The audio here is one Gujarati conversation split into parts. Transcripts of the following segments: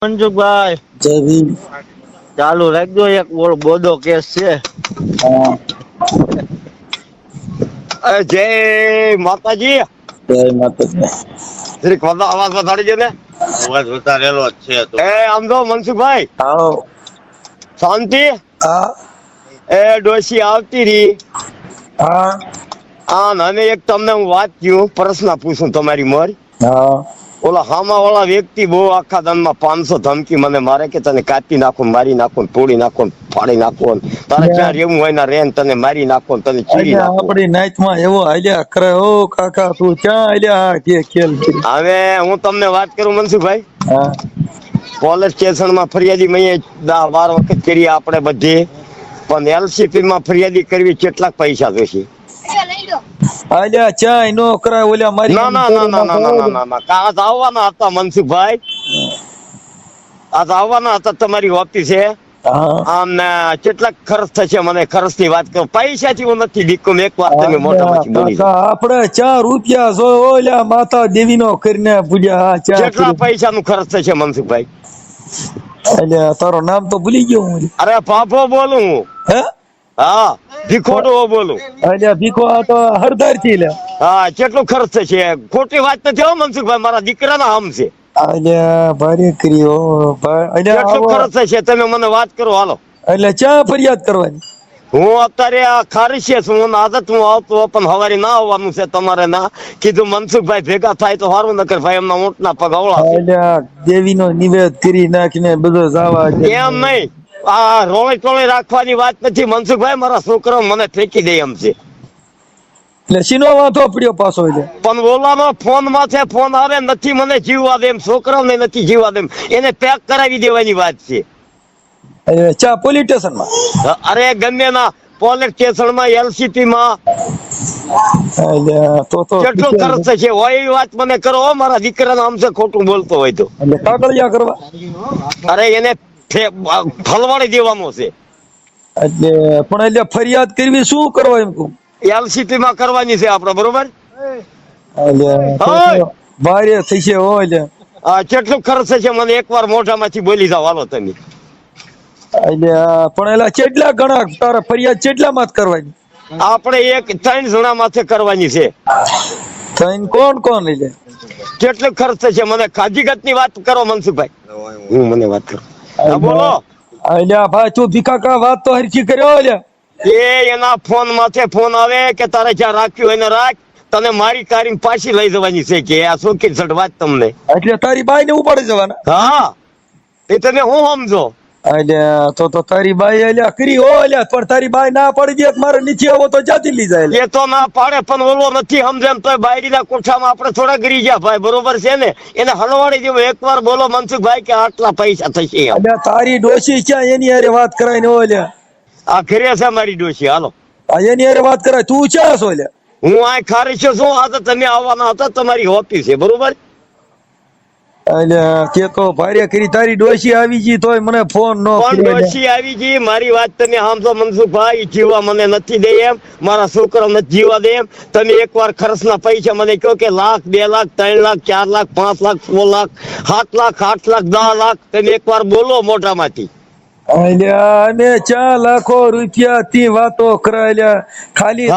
મનસુખભાઈ જય ભીમ. ચાલુ રાખજો, એક બોધો કેસ છે. જય માતાજી. જય માતાજી. શ્રી ખોદા અવાજ વધારી દે ને. અવાજ વધારેલો જ છે તો. આમ તો મનસુખભાઈ આવો. શાંતિ. હા ડોશી આવતી રહી. હા અને એક તમને હું વાત કહું, પ્રશ્ન પૂછું તમારી મોર. હા ઓલા હામા વાળા વ્યક્તિ બહુ આખા દાનમાં 500 ધમકી મને મારે કે તને કાપી નાખો, મારી નાખો, તોડી નાખો, ફાડી નાખો, તારે ક્યાં રહેવું હોય ના રેન, તને મારી નાખો, તને ચીરી નાખો. આપડી નાઈટ માં એવો હાલ્યા કરે. ઓ કાકા તું ક્યાં હાલ્યા? કે ખેલ કરી. હવે હું તમને વાત કરું મનસુખભાઈ, હા પોલીસ સ્ટેશનમાં ફરિયાદી મેં 10-12 વખત કરી આપણે બધી, પણ એલસીપી માં ફરિયાદી કરવી કેટલાક પૈસા જોશે? હાલ્યા ચાય નો કરાય. ઓલા મારી ના ના ના ના ના ના ના ના ના, આજ આવવાના હતા મનસુખભાઈ, આજ આવવાના હતા તમારી ઓફિસે. આમ કેટલાક ખર્ચ થશે મને ખર્ચ ની વાત કરો, પૈસાથી હું નથી બીકું. એક વાર તમે મોઢામાંથી બોલી દો. આપડે 4 રૂપિયા જો ઓલા માતા દેવી નો કરીને પૂજ્યા. કેટલા પૈસા નું ખર્ચ થશે મનસુખભાઈ? અલ્યા તારો નામ તો ભૂલી ગયો હું. અરે પાપો બોલું હું. હે? હા ભીખોડો બોલું. અલ્યા ભીખો આ તો હરદાર થી લે. હા કેટલું ખર્ચ થશે? ખોટી વાત નથી હો મનસુખભાઈ, મારા દીકરાના આમ છે. અલ્યા ભારે કર્યો ભાઈ. કેટલું ખર્ચ થશે તમે મને વાત કરો હાલો. એટલે ચા ફરિયાદ કરવાની? હું અત્યારે આ ખારીશે છું, આદત હું આવતો પણ હવારી ના આવવાનું છે તમારે. ના કીધું મનસુખભાઈ ભેગા થાય તો સારું, નકર ભાઈ એમના ઊંટના પગ અવળા છે. દેવી નો નિવેદ કરી નાખીને બધો જવા એમ નહીં, આ રોળી ટોળી રાખવાની વાત નથી મનસુખભાઈ, મારા છોકરો મને ફેંકી દે એમ છે. એટલે સીનો વાંધો પડ્યો પાછો. પણ ઓલાનો ફોન માં છે, ફોન આવે નથી મને જીવવા દે એમ, છોકરાને નથી જીવવા દે એમ, એને પેક કરાવી દેવાની વાત છે. ચા પોલીસ સ્ટેશન માં? અરે ગમે ના પોલીસ સ્ટેશન માં, એલસીપી માં. તો કેટલો ખર્ચ થશે હોય એ વાત મને કરો. મારા દીકરાને આમ છે ખોટું બોલતો હોય તો કાગળિયા કરવા? અરે એને ફલવાડી દેવાનો છે. એટલે પણ એટલે ફરિયાદ કરવી શું કરવા એમ કહું? એલસીપી માં કરવાની છે આપડે, બરોબર? ભારે થશે હોય. કેટલું ખર્ચ થશે મને એકવાર મોઢામાંથી બોલી જાવ હાલો તમે. પણ એલા કેટલા ગણા તારા ફરિયાદ કેટલા માં કરવાની? આપણે 3 જણા માથે કરવાની છે. કોણ કોણ લઈ લે? કેટલું ખર્ચ થશે મને ખાજીગત ની વાત કરો મનસુખભાઈ. હું મને વાત કરું. બોલો. અલ્યા ભાઈ તું ભીખા વાત તો હરખી કર્યો. એના ફોન માથે ફોન આવે કે તારે જ્યાં રાખ્યું એને રાખ, તને મારી કાઢીને પાછી લઈ જવાની છે કે આ સોકી વાત તમને. એટલે તારી બાઈ ને ઉપાડી જવાના? હા એ તમે હું સમજો. અલ્યા તો તારી બાઈ અલ્યા કરી હો. અલ્યા પણ તારી બાઈ ના પડી દે મારે નીચે આવો તો જાતી લઈ જાય. એ તો ના પાડે પણ ઓલો નથી સમજે એમ, તો બાયડીના કોઠામાં આપણે થોડા ગરી ગયા ભાઈ, બરોબર છે ને? એને હલવાડી દેવું. એકવાર બોલો મનસુખભાઈ કે આટલા પૈસા થશે. અલ્યા તારી ડોશી ક્યાં એની હારે વાત કરાય ને? ઓલ્યા આ ઘરે છે મારી ડોશી. હાલો એની હારે વાત કરાય. તું ક્યાં છો? લ્યા હું આ ખારી છું. આ તો તમે આવવાના હતા, તમારી ઓફિસ છે, બરોબર? અલ્યા કે તો ભારે કરી તારી ડોશી આવી ગઈ તોય મને ફોન નો પણ ડોશી આવી ગઈ, મારી વાત તમે સમજો મનસુખભાઈ. જીવવા મને નથી દે એમ, મારા છોકરા નથી જીવવા દે એમ. તમે એકવાર ખર્ચના પૈસા મને કહો કે 1 લાખ, 2 લાખ, 3 લાખ, 4 લાખ, 5 લાખ, 6 લાખ, 7 લાખ, 8 લાખ, 10 લાખ, તમે એકવાર બોલો મોઢામાંથી. અમે 4 લાખો રૂપિયા થી વાતો કરાયેલા. ખાલી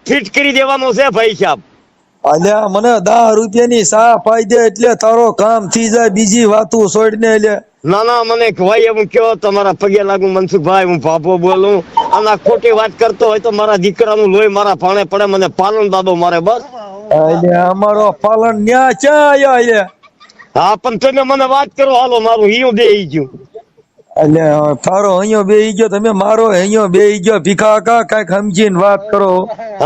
ફિટ કરી દેવાનું છે ભાઈ સાહેબ. અલ્યા મને 10 રૂપિયાની સા પાઈ દે એટલે તારો કામ થઈ જાય. બીજી વાતો છોડીને લે. ના ના મને ભાઈ એમ કયો, તમારા પગે લાગુ મનસુખભાઈ. હું ભાભો બોલું અને ખોટી વાત કરતો હોય તો મારા દીકરાનું લોહી મારા પાણે પડે. મને પાલન દાદો મારે બસ. અમારો પાલન ન્યા ક્યાં આયા? હા પણ તમે મને વાત કરો હાલો. મારું હિયું દે ગયું. અલ્યા તારો અહીંયા બેહી ગયો, તમે મારો અહીંયા બેહી ગયો. ભીખા કા કઈક સમજીને વાત કરો.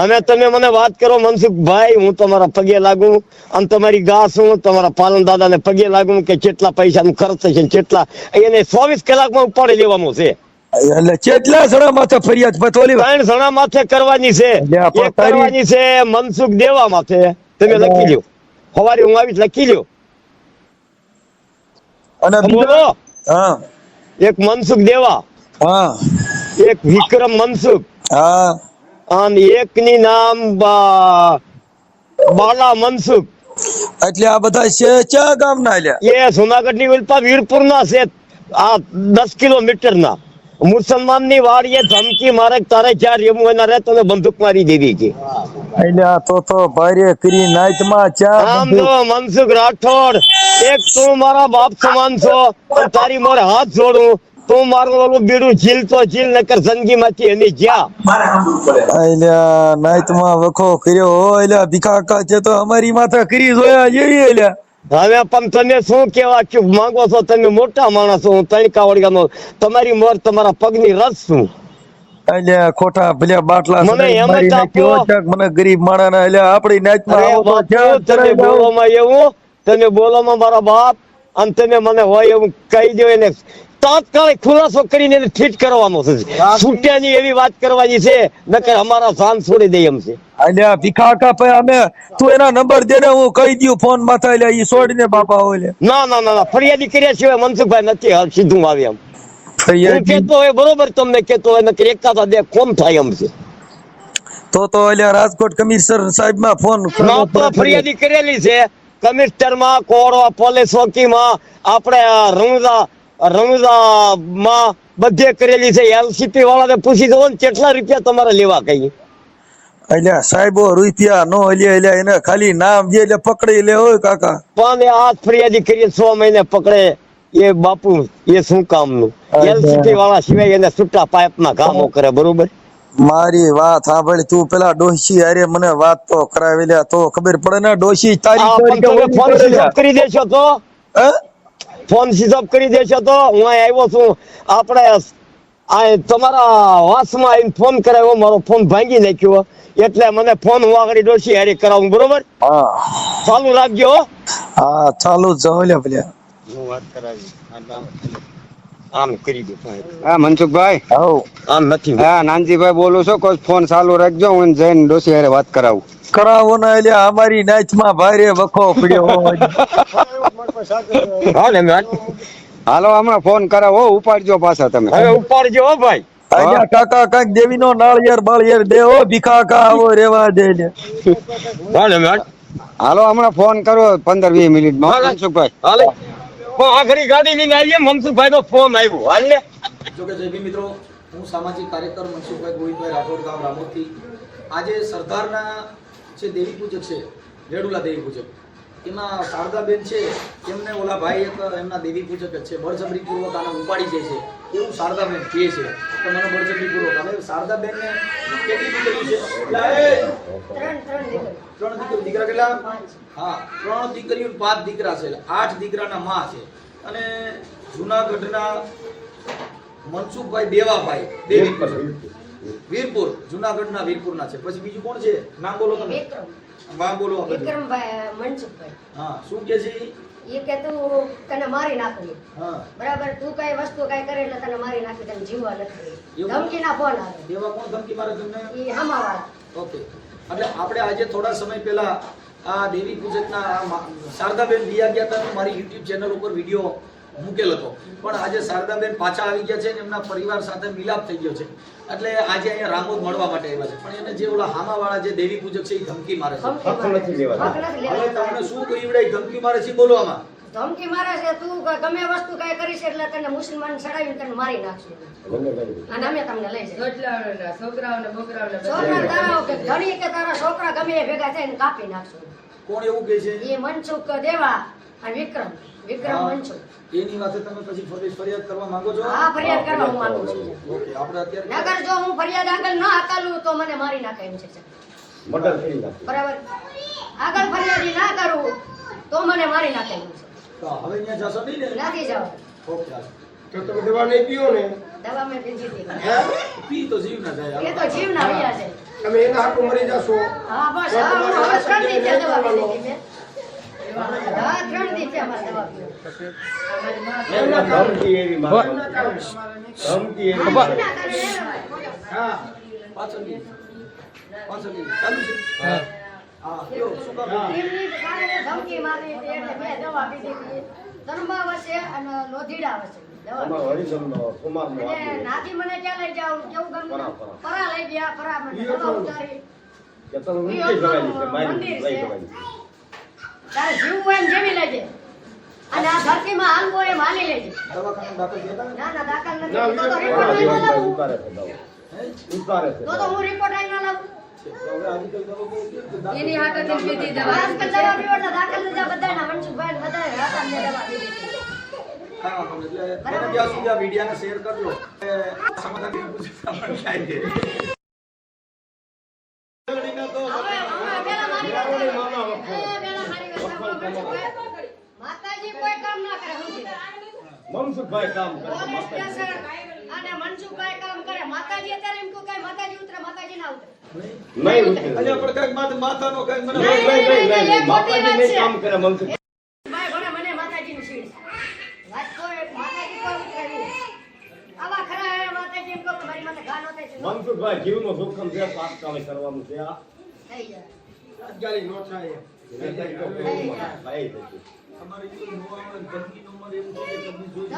અને તમે મને વાત કરો મનસુખભાઈ. હું તમારા પગે લાગુ અને તમારી ગા છું, તમારા પાલન દાદા ને પગે લાગુ કે કેટલા પૈસા નું ખર્ચ થશે, કેટલા એને 24 કલાકમાં ઉપાડી લેવાનું છે. એટલે કેટલા જણા માથે ફરિયાદ પતોલી? 3 જણા માથે કરવાની છે. એક કરવાની છે મનસુખ દેવા માથે. તમે લખી લ્યો, સવારે હું આવીશ લખી લ્યો. અને બોલો. હા એક મનસુખ દેવા, હા એક વિક્રમ મનસુખ, હા અને એક ની નામ બાલા મનસુખ. એટલે આ બધા છે ક્યાં ગામના લ્યા? એ જુનાગઢ ની ઉલ્પા વીરપુર ના છે, આ 10 કિલોમીટર ના. મુસલમાન ની વાડીએ ધમકી મારે કે તારે જ્યાં રેવું એના રે તને બંદૂક મારી દેવી કે. એટલે આ તો ભારે કરી નાઈટમાં ચા આમ જો મનસુખ રાઠોડ, એક તું મારા બાપ સમાન છો અને તારી મારે હાથ જોડું. તું મારું ઓલું બીડું ઝીલ તો ઝીલ નકર જિંદગી માંથી એની જ્યાં. અલ્યા નાઈટમાં વખો કર્યો હો એલા ભીખા કા છે તો અમારી માથે કરી જોયા જેવી એલા. હવે પણ તમે શું કેવા કે માંગો છો? તમે મોટા માણસ છો, હું તણકા વળગાનો. તમારી મોર તમારા પગની રસ છું. અલ્યા ખોટા ભલ્યા બાટલા મને સડાઈ એમ જ મારી આપો. નાખ્યો છે. મને ગરીબ માણસના અલ્યા આપણી નાઈટમાં અરે આવો તો બાપુ, ક્યાં તમે ચડાઈ જાઓ? બોલોમાં એવું, તમે બોલોમાં મારા બાપ, અને તમે મને હોય એવું કહી દો એને તાત્કાલિક ખુલાસો કરીને એને ઠીક કરવાનો છે. છૂટ્યાની એવી વાત કરવાની છે, નકર અમારા જાન છોડી દે એમ છે. અલ્યા ભીખા કા પે અમે તું એના નંબર દે ને હું કહી દઉં ફોન માથા અલ્યા ઈ છોડીને બાપા હોય લે. ના ના ના ના, ફરિયાદી કર્યા સિવાય મનસુખભાઈ નથી હાલ સીધું આવે એમ. હું કેતો હોય બરોબર, તમને કેતો હોય નકર એકતા દે કોમ થાય એમ છે. તો અલ્યા રાજકોટ કમિશનર સાહેબ માં ફોન ના તો ફરિયાદી કરેલી છે કમિશનર માં, કોરવા પોલીસ ચોકીમાં, આપણે રણુજા માં બધે કરેલી છે. એલસીપી વાળાને પૂછી દો ને કેટલા રૂપિયા તમારે લેવા કઈ. અલ્યા સાહેબો રૂપિયા નો અલ્યા અલ્યા એને ખાલી નામ દે એટલે પકડી લે હોય કાકા. પણ એ આ ફરિયાદી કરી 6 મહિને પકડે એ બાપુ એ શું કામનું? એલસીપી વાળા સિવાય એને છૂટા પાઇપના કામો કરે, બરોબર? મારી વાત સાંભળ તું, પેલા ડોશી અરે મને વાત તો કરાવેલા તો ખબર પડે ને. ડોશી તારી પણ તમે ફોન સ્વિચ ઓફ કરી દેશો તો, હે? ફોન સ્વિચ ઓફ કરી દેશો તો હું અહીં આવ્યો છું. આપણે આ તમારા વાસમાં આવીને ફોન કરાવ્યો, મારો ફોન ભાંગી નાખ્યો, એટલે મને ફોન હું આગળ ડોશી હારી કરાવું, બરોબર? હા ચાલુ રાખજો. હા ચાલુ જ જાવ લે ભલ્યા. હું વાત કરાવી આમ કરી દે. હા મનસુખભાઈ, હાઉ આમ નથી. હા નાનજીભાઈ બોલું છું. કોઈ ફોન ચાલુ રાખજો, હું જઈને ડોસી હારે વાત કરાવું. કરાવો ને એટલે અમારી નાચ માં ભારે વખો પડ્યો હોય. હા ને મેં હાલો હમણાં ફોન કરાવો, ઉપાડજો પાછા તમે. હવે ઉપાડજો હો ભાઈ. અલ્યા કાકા કાક દેવી નો નાળિયેર બાળિયેર દેવો ભીખા કા આવો રેવા દે ને. હા ને મેં હાલો હમણાં ફોન કરો 15-20 મિનિટમાં મનસુખભાઈ. હાલે આ ઘડી ગાડી લઈને આવીએ. મનસુખભાઈ નો ફોન આવ્યો. હાલ ને જો કે જય ભીમ મિત્રો, હું સામાજિક કાર્યકર મનસુખભાઈ ગોવિંદભાઈ રાઠોડ, ગામ રામોદથી. આજે સરદારના જે દેવી પૂજક છે, રેડુલા દેવી પૂજક, એમાં શારદાબેન છે, એમને ઓલા ભાઈ એક એમના દેવી પૂજક જ છે, બળજબરીપૂર્વક આને ઉપાડી જાય છે એવું શારદાબેન કહે છે. તો મને બળજબરીપૂર્વક હવે શારદાબેનને કેટલી દીકરી છે? 3 દીકરા. કેટલા? હા, 3 દીકરીઓ 5 દીકરા છે, એટલે 8 દીકરાના માં છે. અને જુનાગઢના મનસુખભાઈ દેવાભાઈ દેવી વીરપુર, જુનાગઢના વીરપુરના છે. પછી બીજું કોણ છે? નામ બોલો તમે. નામ બોલો. વિક્રમભાઈ મનસુખભાઈ. હા, શું કે છે? એ કે તું તને મારી નાખવી. હા, બરાબર, તું કઈ વસ્તુ કઈ કરે એટલે તને મારી નાખી, તને જીવવા નથી. એવું? ધમકીના ફોન આવે. એવા કોણ ધમકી મારે તમને? એ હમાવાળા. ઓકે, એટલે આપણે આજે થોડા સમય પહેલા આ દેવી પૂજકના શારદાબેન વિયા ગયા હતા. મારી યુટ્યુબ ચેનલ ઉપર વિડીયો મૂકેલ હતો, પણ આજે શારદાબેન પાછા આવી ગયા છે ને એમના પરિવાર સાથે મિલાપ થઈ ગયો છે. એટલે આજે અહીંયા રામોદ મળવા માટે આવ્યા છે. પણ એને જે ઓલા હામાવાળા જે દેવી પૂજક છે એ ધમકી મારે છે. ધમકી મારે. હક નથી હવે લેવા. તમને શું કહ્યું? ધમકી મારે છે, બોલો આમાં. ધમકી મારે છે, તું ગમે વસ્તુ કઈ કરીશ એટલે તને મુસલમાન ચડાવીને તને મારી નાખશું. અને અમે તમને લઈ જઈએ. છોકરા તારા કે ધણી કે તારા છોકરા ગમે એ ભેગા થઈને કાપી નાખશું. કોણ એવું કહે છે? એ મનસુખ દેવા અને વિક્રમ હા. મનસુખ. એની વાતે તમે પછી ફરિયાદ કરવા માંગો છો? હા, ફરિયાદ કરવા હું માંગુ છું. ઓકે, આપણે અત્યારે નગર જો હું ફરિયાદ આગળ ન હાકાલું તો મને મારી નાખે એમ છે. બરાબર, આગળ ફરિયાદી ના કરું તો મને મારી નાખે એમ છે. તો હવે અહીંયા જશો નહીં ને? નથી જવા. ઓકે, હાલો. તો તમે દવા નહીં પીઓ ને, દવા મેં પીધી હતી. પી તો જીવ ના જાય. એ તો જીવના રહ્યા છે. તમે એના હાથું મરી જશો. હા બસ, હા, હું હવે 3 દી થયા દવા પી લીધી મેં. હા, 3 દી થયા મારે દવા પીધી. ધમકી એવી મારે. ધમકી એવી મારે. હા, પાછળની ચાલુ છે. હા, કયો શું કામ? એમની કારણે ધમકી મારી હતી એટલે મેં દવા પીધી હતી. ધર્મા વસે અને લોધીડા વસે દવા પીધી. અને નાથી મને ક્યાં લઈ જાવ? કેવું ગમતું? પરા લઈ ગયા. પરા મને દવા ઉતારી. મંદિર છે. તારે જીવવું હોય એમ જીવી લેજે અને આ ધરતીમાં હાલવું હોય એમ હાલી લેજે. દવાખાનામાં દાખલ થયા હતા? ના ના દાખલ નથી. તો રિપોર્ટ લઈને લાવું. હે? તો હું રિપોર્ટ લઈને લાવું. તો હવે આજકાલ દવા બહુ ઉપયોગ છે. એની હાથેથી પીધી દવા. આજકાલ દવા પીવો એટલે દાખલ થઈ જાય બધાના મનસુખભાઈ ને બધાએ હતા ને દવા પીધી હતી. કાંઈ વાંધો નહીં. એટલે બને ત્યાં સુધી આ વિડીયોને શેર કરજો. સમાધાન દેવી પૂજક સામાન્ય થાય છે. હવે પેલા મારી વાત સાંભળો. પેલા મારી વાત સાંભળો મનસુખભાઈ. માતાજી કોઈ કામ ના કરે સમજી મનસુખભાઈ કામ કરે પોલીસ સ્ટેશન અને મનસુખભાઈ કામ કરે. માતાજી અત્યારે એમ કહું કઈ માતાજી ઉતરે માતાજી ના ઉતરે. નહીં ઉતરે. અલ્યા પણ કાંઈક માથાનો કાંઈક મને નહીં. માતાજી નહીં કામ કરે મનસુખ ભાઈ ભલે મને માતાજીની સીડ છે. વાત કોઈ માતાજી કોઈ ઉતરે નહીં. આવા ખરા હે માતાજી એમ કહું કે મારી માથે ઘા નો થાય છે. મનસુખભાઈ જીવનો જોખમ છે તાત્કાલિક કરવાનું છે આ થઈ જાય. તાત્કાલિક નો થાય. થઈ જાય. અમારી જે નવા આવે, ધમકી નો મળે એવું છે કે તમે જોઈ